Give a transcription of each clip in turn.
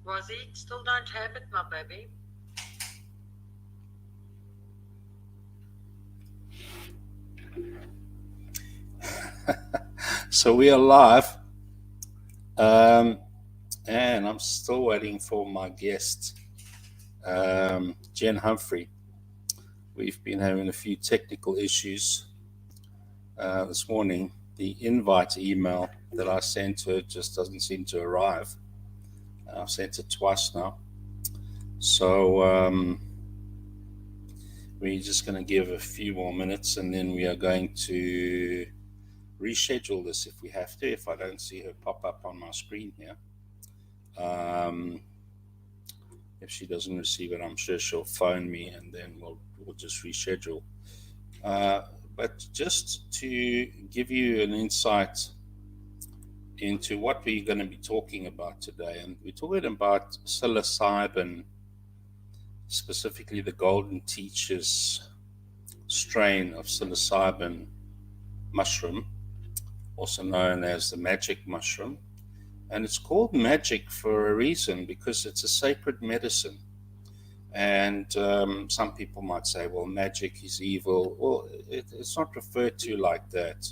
Quasi, still don't have it, my baby. So we are live, and I'm still waiting for my guest, Jen Humphrey. We've been having a few technical issues this morning. The invite email that I sent her just doesn't seem to arrive. I've sent it twice now. So we're just going to give a few more minutes and then we are going to reschedule this if we have to, if I don't see her pop up on my screen here. If she doesn't receive it, I'm sure she'll phone me and then we'll just reschedule. But just to give you an insight into what we're going to be talking about today, and we're talking about psilocybin, specifically the Golden Teacher's strain of psilocybin mushroom, also known as the magic mushroom. And it's called magic for a reason, because it's a sacred medicine. And some people might say, well, magic is evil. Well, it's not referred to like that,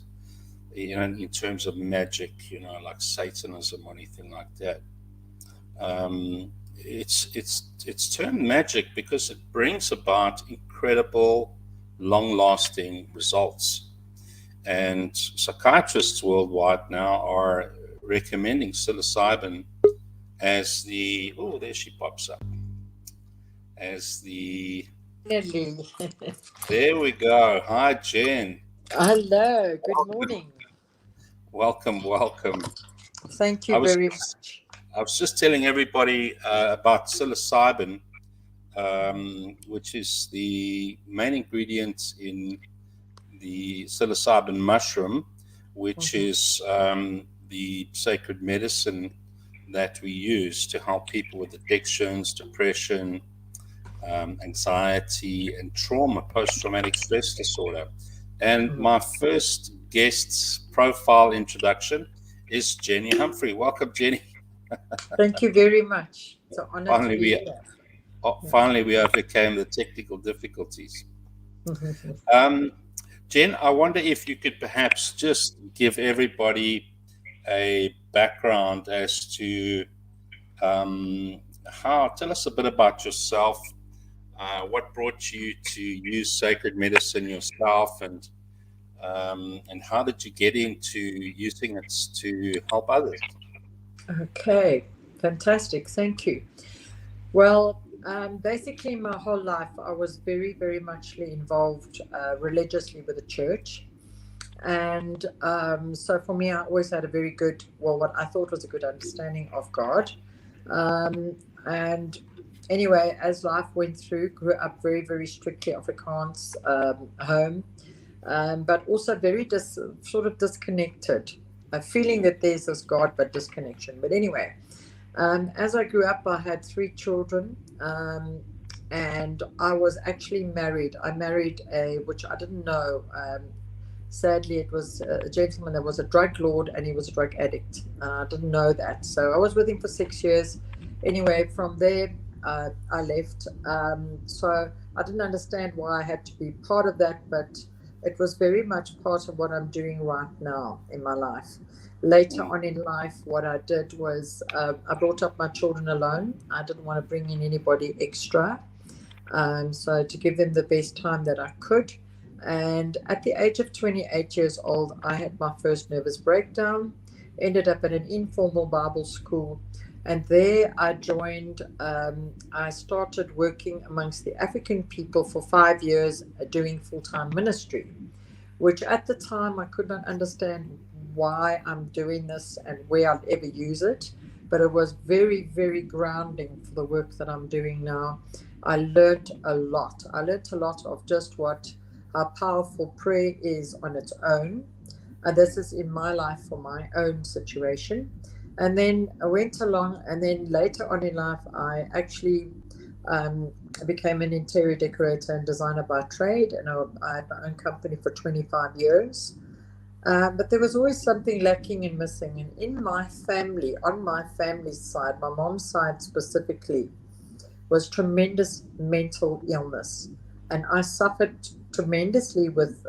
in terms of magic, like Satanism or anything like that. It's termed magic because it brings about incredible, long-lasting results. And psychiatrists worldwide now are recommending psilocybin as there she pops up, as Finally. there we go. Hi, Jen. Hello, good morning. Welcome. Thank I you was very much. I was just telling everybody about psilocybin, which is the main ingredient in the psilocybin mushroom, which Mhm. is the sacred medicine that we use to help people with addictions, depression, anxiety, and trauma, post-traumatic stress disorder. And Mhm. my first guest's profile introduction is Jenny Humphrey. Welcome, Jenny. Thank you very much. It's an honor to Finally, be we here. finally we overcame the technical difficulties. Um, Jen, I wonder if you could perhaps just give everybody a background as to tell us a bit about yourself, what brought you to use sacred medicine yourself, and how did you get into using it to help others? Okay, fantastic. Thank you. Well, basically, my whole life, I was very, very muchly involved religiously with the church. And so for me, I always had a very good, well, what I thought was a good understanding of God. And anyway, as life went through, grew up very, very strictly Afrikaans home, but also very sort of disconnected, a feeling that there's this God, but disconnection. But anyway, as I grew up, I had three children. And I was actually married. I married which I didn't know. Sadly, it was a gentleman that was a drug lord and he was a drug addict. I didn't know that. So I was with him for 6 years. Anyway, from there, I left. So I didn't understand why I had to be part of that, but it was very much part of what I'm doing right now in my life. Later Mm. on in life, what I did was I brought up my children alone. I didn't want to bring in anybody extra. So to give them the best time that I could. And at the age of 28 years old, I had my first nervous breakdown, ended up at an informal Bible school. And there I joined, I started working amongst the African people for 5 years doing full time ministry, which at the time I could not understand why I'm doing this and where I'd ever use it. But it was very, very grounding for the work that I'm doing now. I learned a lot. I learned a lot of just how powerful prayer is on its own. And this is in my life for my own situation. And then I went along, and then later on in life, I actually um, became an interior decorator and designer by trade, and I had my own company for 25 years. But there was always something lacking and missing. And in my family, on my family side, my mom's side specifically, was tremendous mental illness. And I suffered tremendously with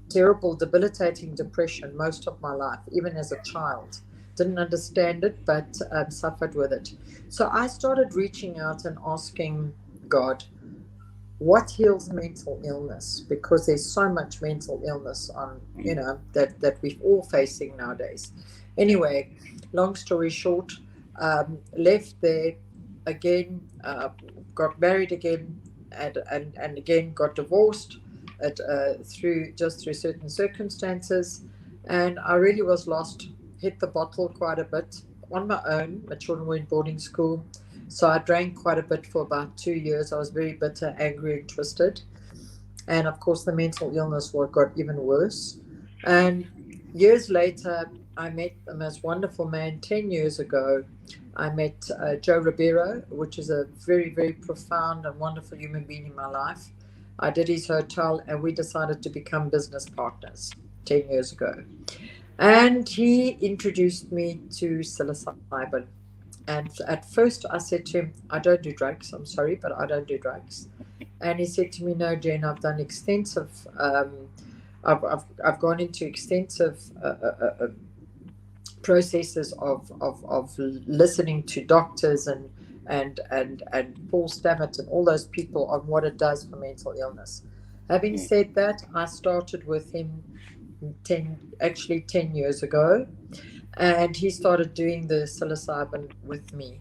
terrible, debilitating depression most of my life, even as a child. Didn't understand it, but suffered with it. So I started reaching out and asking God, what heals mental illness? Because there's so much mental illness on, that we're all facing nowadays. Anyway, long story short, left there again, got married again, and again got divorced through certain circumstances, and I really was lost. Hit the bottle quite a bit on my own. My children were in boarding school, so I drank quite a bit for about 2 years. I was very bitter, angry, and twisted. And of course, the mental illness got even worse. And years later, I met the most wonderful man 10 years ago. I met Joe Ribeiro, which is a very, very profound and wonderful human being in my life. I did his hotel, and we decided to become business partners 10 years ago. And he introduced me to psilocybin. And at first I said to him, I don't do drugs. I'm sorry, but I don't do drugs. And he said to me, no, Jen, I've done extensive, I've gone into extensive processes of listening to doctors and Paul Stamets and all those people on what it does for mental illness. Having said that, I started with him 10 years ago, and he started doing the psilocybin with me.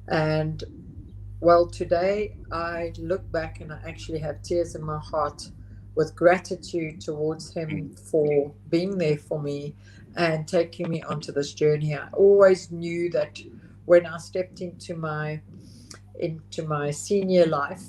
And well, today I look back and I actually have tears in my heart with gratitude towards him for being there for me and taking me onto this journey. I always knew that when I stepped into my senior life,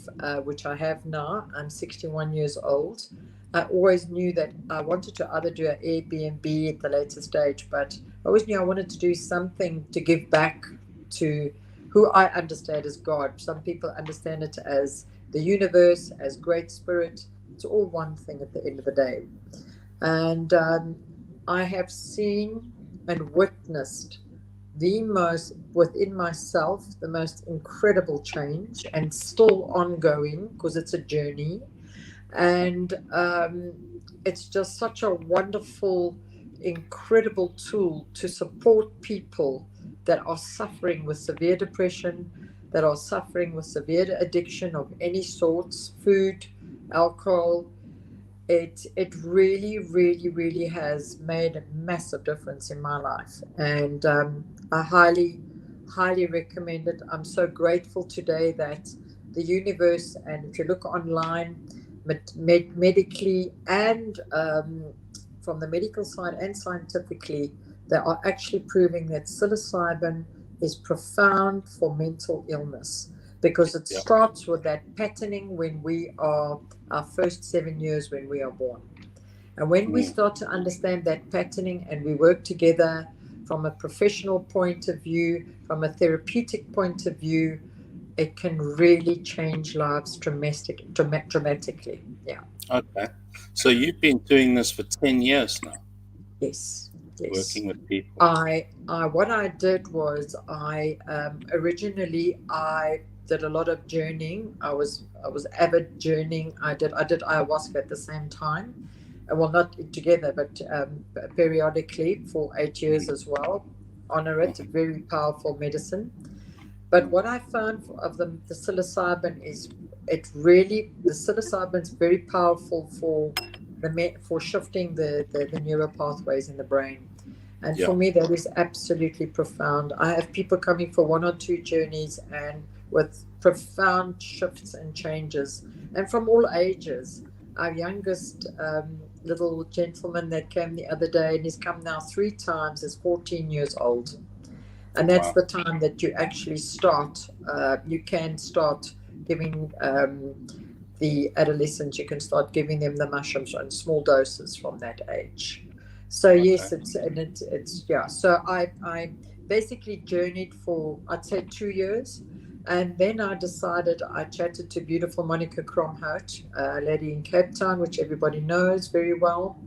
which I have now, I'm 61 years old. I always knew that I wanted to either do an Airbnb at the later stage, but I always knew I wanted to do something to give back to who I understand as God. Some people understand it as the universe, as Great Spirit. It's all one thing at the end of the day. And I have seen and witnessed the most within myself, the most incredible change, and still ongoing because it's a journey. And it's just such a wonderful, incredible tool to support people that are suffering with severe depression, that are suffering with severe addiction of any sorts, food, alcohol. It really, really, really has made a massive difference in my life, and I highly, highly recommend it. I'm so grateful today that the universe, and if you look online, medically and from the medical side and scientifically, they are actually proving that psilocybin is profound for mental illness, because it starts with that patterning when we are our first 7 years when we are born. And when we start to understand that patterning and we work together from a professional point of view, from a therapeutic point of view, it can really change lives dramatically. Yeah. Okay. So you've been doing this for 10 years now? Yes. Working with people. What I did was originally I did a lot of journeying. I was avid journeying. I did ayahuasca at the same time. Well, not together, but periodically for 8 years as well. Honor it, very powerful medicine. But what I found of the psilocybin is the psilocybin is very powerful for shifting the neural pathways in the brain. And for me, that is absolutely profound. I have people coming for 1 or 2 journeys and with profound shifts and changes, and from all ages. Our youngest little gentleman that came the other day, and he's come now 3 times, is 14 years old. And that's the time that you actually start, you can start giving the adolescents, you can start giving them the mushrooms in small doses from that age. So yes, it's yeah. So I basically journeyed for, I'd say, 2 years, And then I decided, I chatted to beautiful Monica Kromhout, a lady in Cape Town, which everybody knows very well.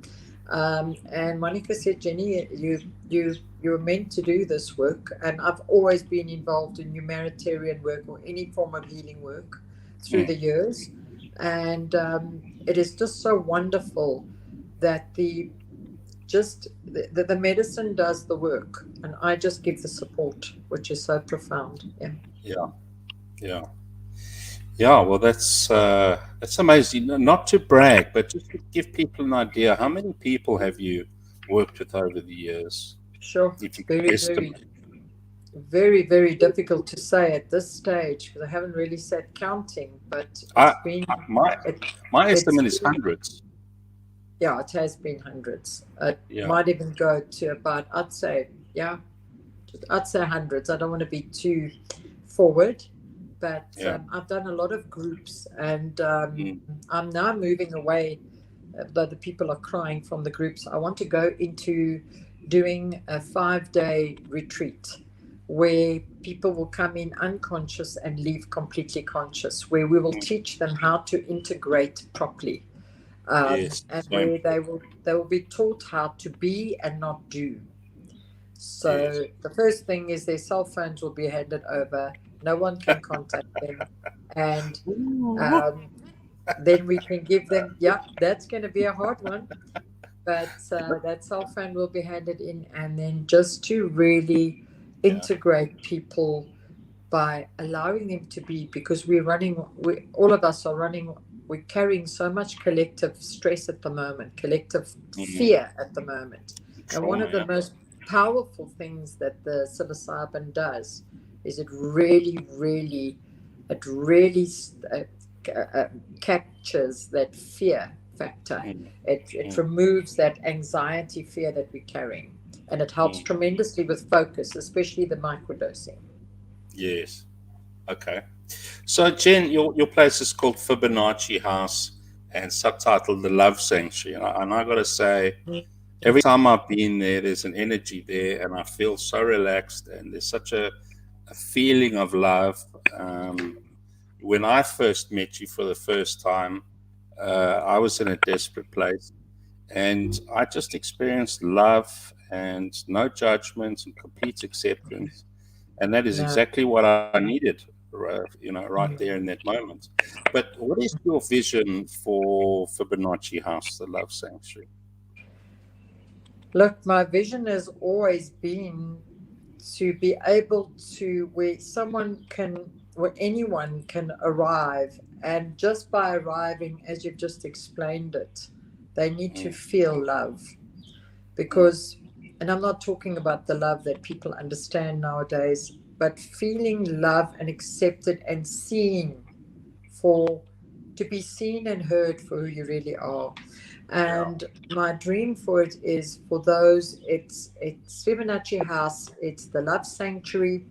And Monica said, Jenny, you were meant to do this work. And I've always been involved in humanitarian work or any form of healing work through Mm. the years. And it is just so wonderful that the medicine does the work, and I just give the support, which is so profound. Yeah. Yeah, yeah, yeah. Well, that's amazing. Not to brag, but just to give people an idea. How many people have you worked with over the years, Sure. if you could Very, very, estimate? very, very difficult to say at this stage because I haven't really sat counting, but I, it's been, my it, my it's estimate is been, hundreds. yeah, it has been hundreds. It Yeah, might even go to about, I'd say, yeah, I'd say hundreds. I don't want to be too forward, but yeah. I've done a lot of groups, and Mm. I'm now moving away. Though the people are crying from the groups, I want to go into doing a 5 day retreat where people will come in unconscious and leave completely conscious, where we will Mm. teach them how to integrate properly, Yes, and same. where they will be taught how to be and not do. Yes. So the first thing is their cell phones will be handed over. No one can contact them, and Ooh. um, then we can give them. Yeah, that's going to be a hard one, but that cell phone will be handed in, and then just to really Yeah. integrate people by allowing them to be, because we're running. We all of us are running. We're carrying so much collective stress at the moment, collective Mm. fear at the moment. And one Trauma. of the Yeah. most powerful things that the psilocybin does is it really captures that fear factor. Mm. It Mm. removes that anxiety fear that we're carrying, and it helps Mm. tremendously with focus, especially the microdosing. Yes. Okay. So, Jen, your place is called Fibonacci House and subtitled The Love Sanctuary. And I got to say, every time I've been there, there's an energy there, and I feel so relaxed, and there's such a feeling of love. Um, when I first met you for the first time, I was in a desperate place, and I just experienced love and no judgment and complete acceptance, and that is No. exactly what I needed, right there in that moment. But what is your vision for Fibonacci House, the Love Sanctuary? Look, my vision has always been to be able to, where anyone can arrive, and just by arriving, as you've just explained it, they need to Mm. feel love. Mm. Because, and I'm not talking about the love that people understand nowadays, but feeling love and accepted and seen for, to be seen and heard for who you really are. Yeah. And my dream for it is for those, it's Fibonacci House, it's the Love Sanctuary.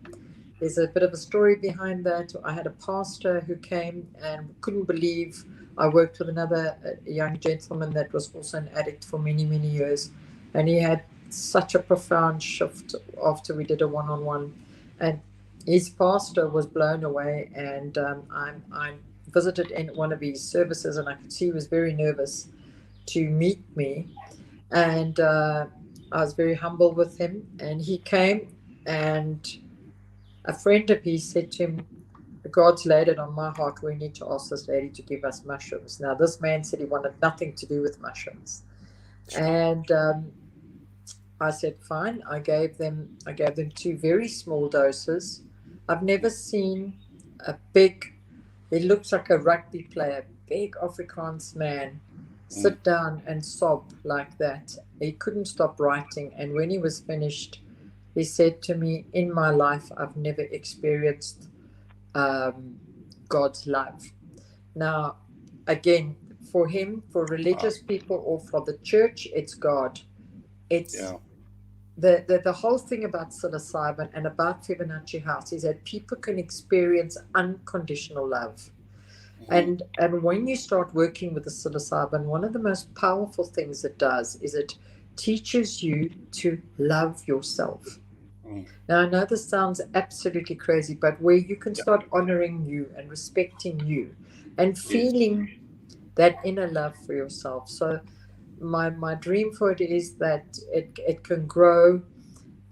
There's a bit of a story behind that. I had a pastor who came and couldn't believe. I worked with another young gentleman that was also an addict for many, many years. And he had such a profound shift after we did a one on one. And his pastor was blown away. And I visited in one of his services, and I could see he was very nervous to meet me. And I was very humble with him. And he came, and a friend of his said to him, God's laid it on my heart. We need to ask this lady to give us mushrooms. Now, this man said he wanted nothing to do with mushrooms. Sure. And I said, fine. I gave them two very small doses. I've never seen a big, he looks like a rugby player, big Afrikaans man, Mm. sit down and sob like that. He couldn't stop writing. And when he was finished, he said to me, in my life, I've never experienced um, God's love. Now, again, for him, for Wow. religious people or for the church, it's God. It's Yeah. the whole thing about psilocybin and about Fibonacci House is that people can experience unconditional love. Hmm. And when you start working with the psilocybin, one of the most powerful things it does is it teaches you to love yourself. Mm. Now, I know this sounds absolutely crazy, but where you can Yeah. start honoring you and respecting you and Yes. feeling that inner love for yourself. So, my dream for it is that it can grow.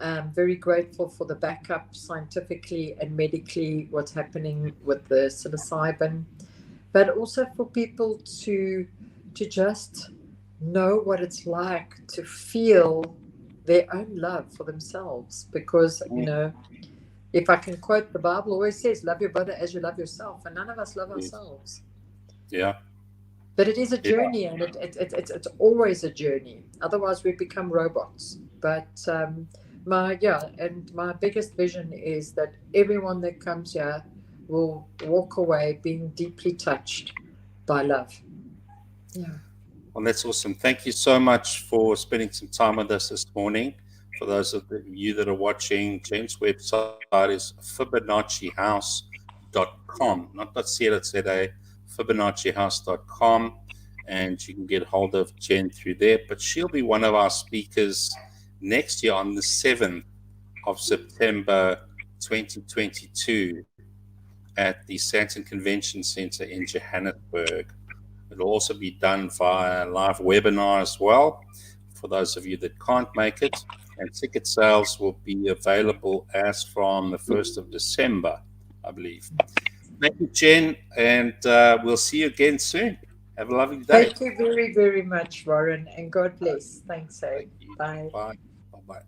I'm very grateful for the backup scientifically and medically, what's happening with the psilocybin, but also for people to just know what it's like to feel their own love for themselves. Because, Mm. if I can quote, the Bible always says, love your brother as you love yourself, and none of us love Yes. ourselves. Yeah. But it is a Yeah. journey, and it's always a journey. Otherwise, we become robots. But my biggest vision is that everyone that comes here will walk away being deeply touched by love. Yeah. Well, that's awesome. Thank you so much for spending some time with us this morning. For those of you that are watching, Jen's website is fibonaccihouse.com, not .co.za, fibonaccihouse.com, and you can get hold of Jen through there. But she'll be one of our speakers next year on the 7th of September 2022 at the Sandton Convention Center in Johannesburg. It'll also be done via live webinar as well for those of you that can't make it. And ticket sales will be available as from the 1st of December, I believe. Thank you, Jen, and we'll see you again soon. Have a lovely day. Thank you very, very much, Warren, and God bless. Thanks, hey. Thank you. Bye. Bye. Bye bye.